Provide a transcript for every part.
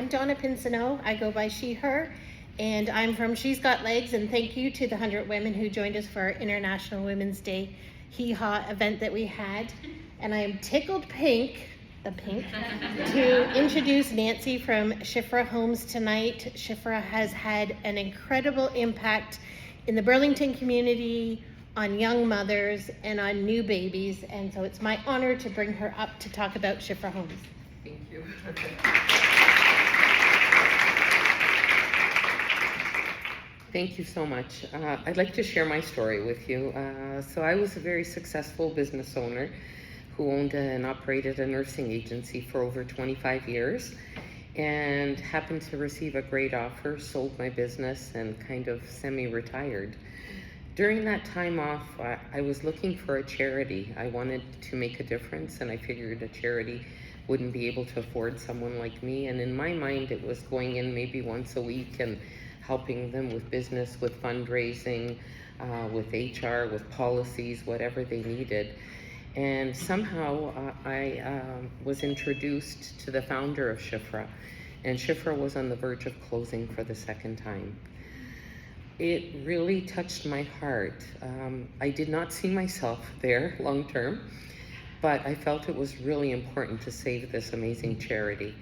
I'm Donna Pinsonneault. I go by she, her, and I'm from She's Got Legs, and thank you to the 100 women who joined us for our International Women's Day hee-haw event that we had. And I am tickled pink, to introduce Nancy from Shifra Homes tonight. Shifra has had an incredible impact in the Burlington community, on young mothers, and on new babies, and so it's my honor to bring her up to talk about Shifra Homes. Thank you. Thank you so much. I'd like to share my story with you. So I was a very successful business owner who owned and operated a nursing agency for over 25 years and happened to receive a great offer, sold my business, and kind of semi-retired. During that time off, I was looking for a charity. I wanted to make a difference, and I figured a charity wouldn't be able to afford someone like me. And in my mind, it was going in maybe once a week and helping them with business, with fundraising, with HR, with policies, whatever they needed. And somehow I was introduced to the founder of Shifra, and Shifra was on the verge of closing for the second time. It really touched my heart. I did not see myself there long term, but I felt it was really important to save this amazing charity.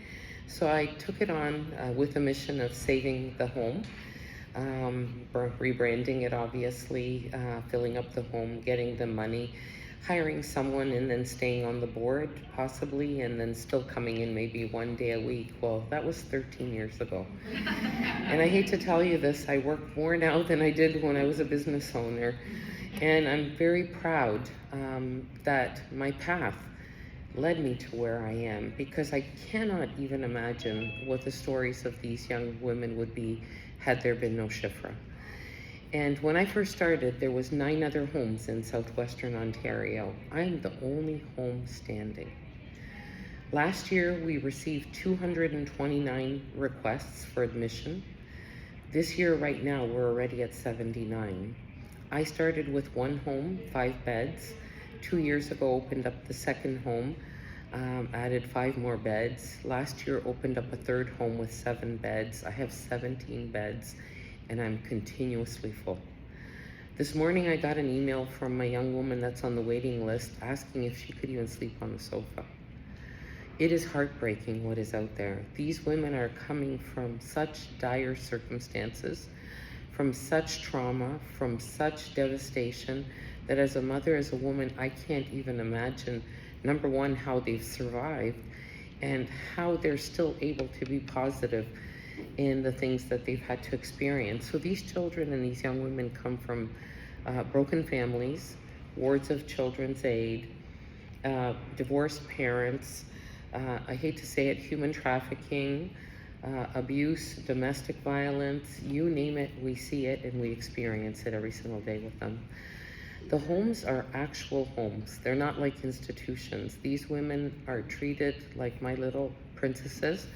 So I took it on with a mission of saving the home, rebranding it obviously, filling up the home, getting the money, hiring someone, and then staying on the board possibly, and then still coming in maybe one day a week. Well, that was 13 years ago. And I hate to tell you this, I work more now than I did when I was a business owner. And I'm very proud that my path led me to where I am, because I cannot even imagine what the stories of these young women would be had there been no Shifra. And when I first started, there was 9 other homes in southwestern Ontario. I'm the only home standing. Last year, we received 229 requests for admission. This year, right now, we're already at 79. I started with 1 home, 5 beds. 2 years ago, opened up the second home, added 5 more beds. Last year, opened up a third home with 7 beds. I have 17 beds, and I'm continuously full. This morning, I got an email from a young woman that's on the waiting list asking if she could even sleep on the sofa. It is heartbreaking what is out there. These women are coming from such dire circumstances, from such trauma, from such devastation, that as a mother, as a woman, I can't even imagine, number one, how they've survived and how they're still able to be positive in the things that they've had to experience. So these children and these young women come from broken families, wards of children's aid, divorced parents, I hate to say it, human trafficking, abuse, domestic violence, you name it, we see it and we experience it every single day with them. The homes are actual homes. They're not like institutions. These women are treated like my little princesses.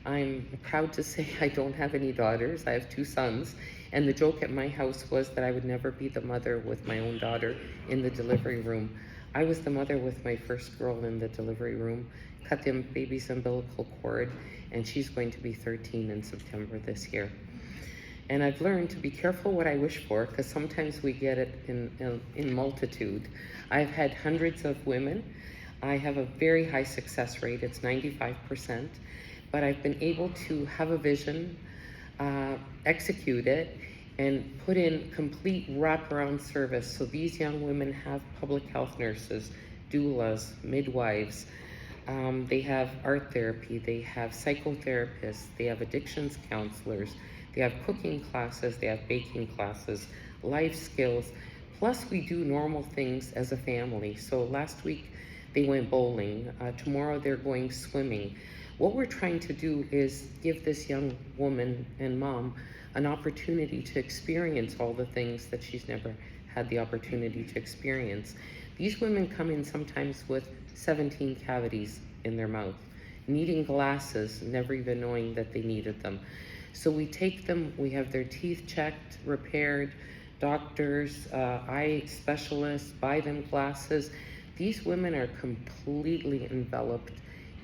I'm proud to say I don't have any daughters. I have 2 sons. And the joke at my house was that I would never be the mother with my own daughter in the delivery room. I was the mother with my first girl in the delivery room, cut the baby's umbilical cord, and she's going to be 13 in September this year. And I've learned to be careful what I wish for, because sometimes we get it in multitude. I've had hundreds of women. I have a very high success rate, it's 95%, but I've been able to have a vision, execute it, and put in complete wraparound service. So these young women have public health nurses, doulas, midwives, they have art therapy, they have psychotherapists, they have addictions counselors, they have cooking classes, they have baking classes, life skills, plus we do normal things as a family. So last week they went bowling, tomorrow they're going swimming. What we're trying to do is give this young woman and mom an opportunity to experience all the things that she's never had the opportunity to experience. These women come in sometimes with 17 cavities in their mouth, needing glasses, never even knowing that they needed them. So we take them, we have their teeth checked, repaired, doctors, eye specialists, buy them glasses. These women are completely enveloped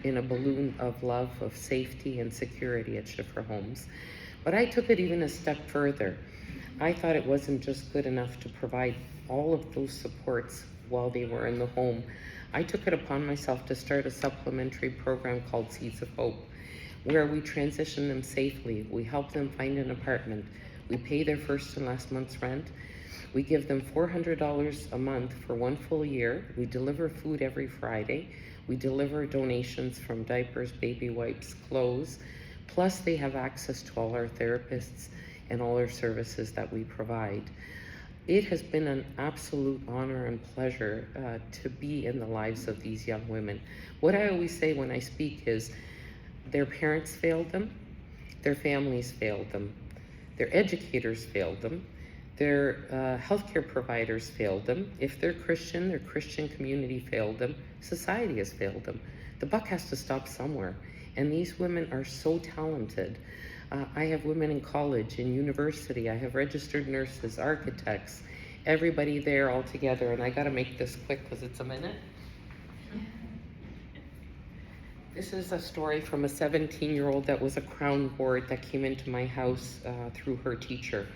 in a balloon of love, of safety and security at Shifra Homes. But I took it even a step further. I thought it wasn't just good enough to provide all of those supports while they were in the home. I took it upon myself to start a supplementary program called Seeds of Hope, where we transition them safely. We help them find an apartment. We pay their first and last month's rent. We give them $400 a month for 1 full year. We deliver food every Friday. We deliver donations from diapers, baby wipes, clothes. Plus they have access to all our therapists and all our services that we provide. It has been an absolute honor and pleasure to be in the lives of these young women. What I always say when I speak is their parents failed them, their families failed them, their educators failed them, their healthcare providers failed them. If they're Christian, their Christian community failed them, society has failed them. The buck has to stop somewhere. And these women are so talented. I have women in college, in university, I have registered nurses, architects, everybody there all together. And I gotta make this quick because it's a minute. This is a story from a 17-year-old that was a Crown board that came into my house through her teacher.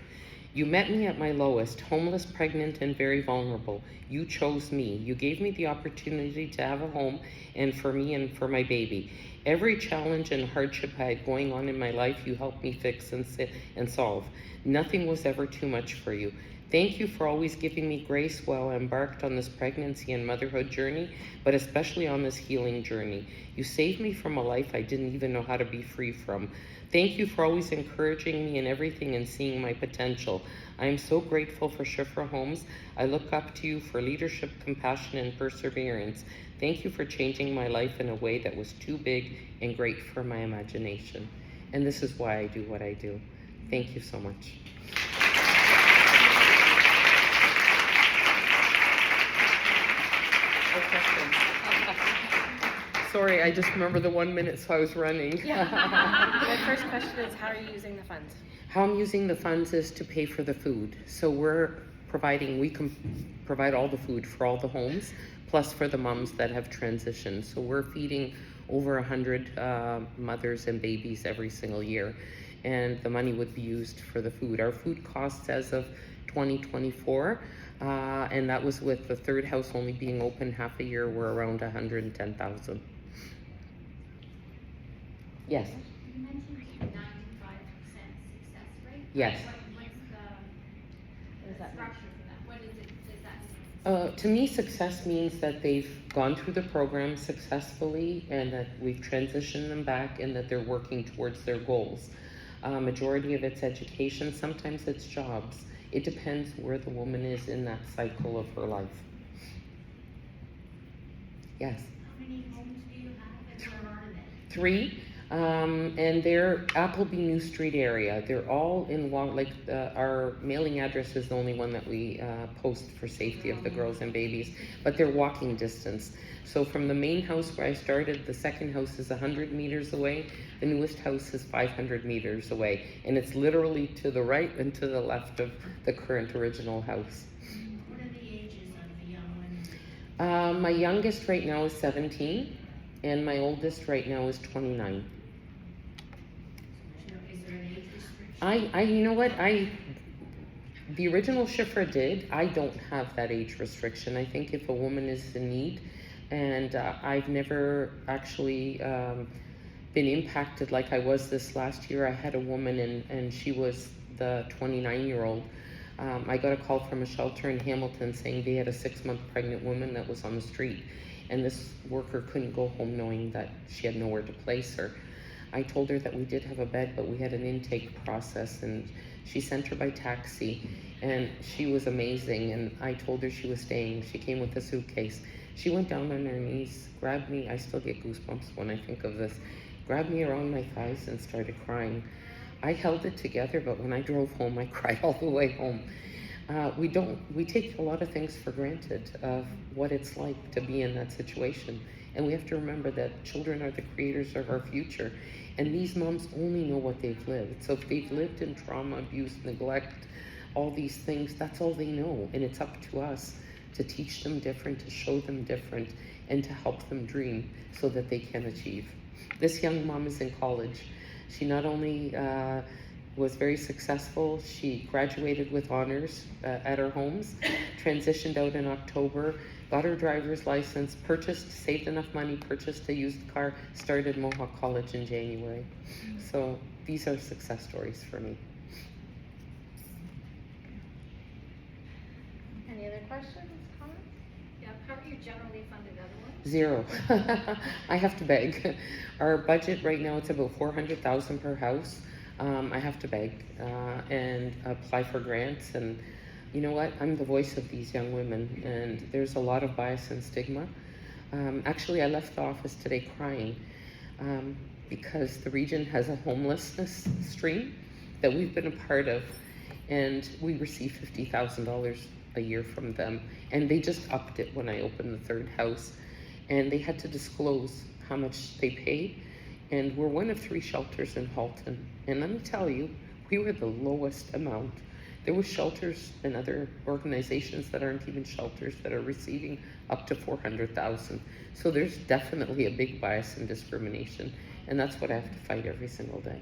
You met me at my lowest, homeless, pregnant, and very vulnerable. You chose me. You gave me the opportunity to have a home and for me and for my baby. Every challenge and hardship I had going on in my life, you helped me fix and solve. Nothing was ever too much for you. Thank you for always giving me grace while I embarked on this pregnancy and motherhood journey, but especially on this healing journey. You saved me from a life I didn't even know how to be free from. Thank you for always encouraging me in everything and seeing my potential. I am so grateful for Shifra Homes. I look up to you for leadership, compassion, and perseverance. Thank you for changing my life in a way that was too big and great for my imagination. And this is why I do what I do. Thank you so much. Sorry, I just remember the 1 minute, so I was running. Yeah. My first question is, how are you using the funds? How I'm using the funds is to pay for the food. So we can provide all the food for all the homes, plus for the moms that have transitioned. So we're feeding over 100 mothers and babies every single year. And the money would be used for the food. Our food costs as of 2024, and that was with the third house only being open half a year, we're around 110,000. Yes. You mentioned 95% success rate. Yes. What's the structure for that? What is it? Does that mean? To me, success means that they've gone through the program successfully and that we've transitioned them back and that they're working towards their goals. Majority of it's education, sometimes it's jobs. It depends where the woman is in that cycle of her life. Yes? How many homes do you have and where are they? 3. And they're Appleby New Street area. They're all in our mailing address is the only one that we post for safety of the girls and babies, but they're walking distance. So from the main house where I started, the second house is 100 meters away. The newest house is 500 meters away. And it's literally to the right and to the left of the current original house. What are the ages of the young women? My youngest right now is 17, and my oldest right now is 29. Is there an age restriction? You know what, the original Shifra did. I don't have that age restriction. I think if a woman is in need, and I've never actually been impacted like I was this last year. I had a woman and she was the 29-year-old. I got a call from a shelter in Hamilton saying they had a 6-month pregnant woman that was on the street, and this worker couldn't go home knowing that she had nowhere to place her. I told her that we did have a bed, but we had an intake process, and she sent her by taxi, and she was amazing. And I told her she was staying. She came with a suitcase. She went down on her knees, grabbed me. I still get goosebumps when I think of this. Grabbed me around my thighs and started crying. I held it together, but when I drove home, I cried all the way home. We take a lot of things for granted of what it's like to be in that situation. And we have to remember that children are the creators of our future. And these moms only know what they've lived. So if they've lived in trauma, abuse, neglect, all these things, that's all they know. And it's up to us to teach them different, to show them different, and to help them dream so that they can achieve. This young mom is in college. She not only was very successful, she graduated with honors at her homes, transitioned out in October, got her driver's license, saved enough money, purchased a used car, started Mohawk College in January. So these are success stories for me. Any other questions, comments? Yeah, how are you generally funded otherwise? Zero. I have to beg. Our budget right now, it's about $400,000 per house. I have to beg and apply for grants, and you know what? I'm the voice of these young women, and there's a lot of bias and stigma. Actually, I left the office today crying because the region has a homelessness stream that we've been a part of, and we receive $50,000 a year from them, and they just upped it when I opened the third house, and they had to disclose how much they paid, and we're one of 3 shelters in Halton, and let me tell you, we were the lowest amount. There were shelters and other organizations that aren't even shelters that are receiving up to $400,000. So there's definitely a big bias and discrimination, and that's what I have to fight every single day.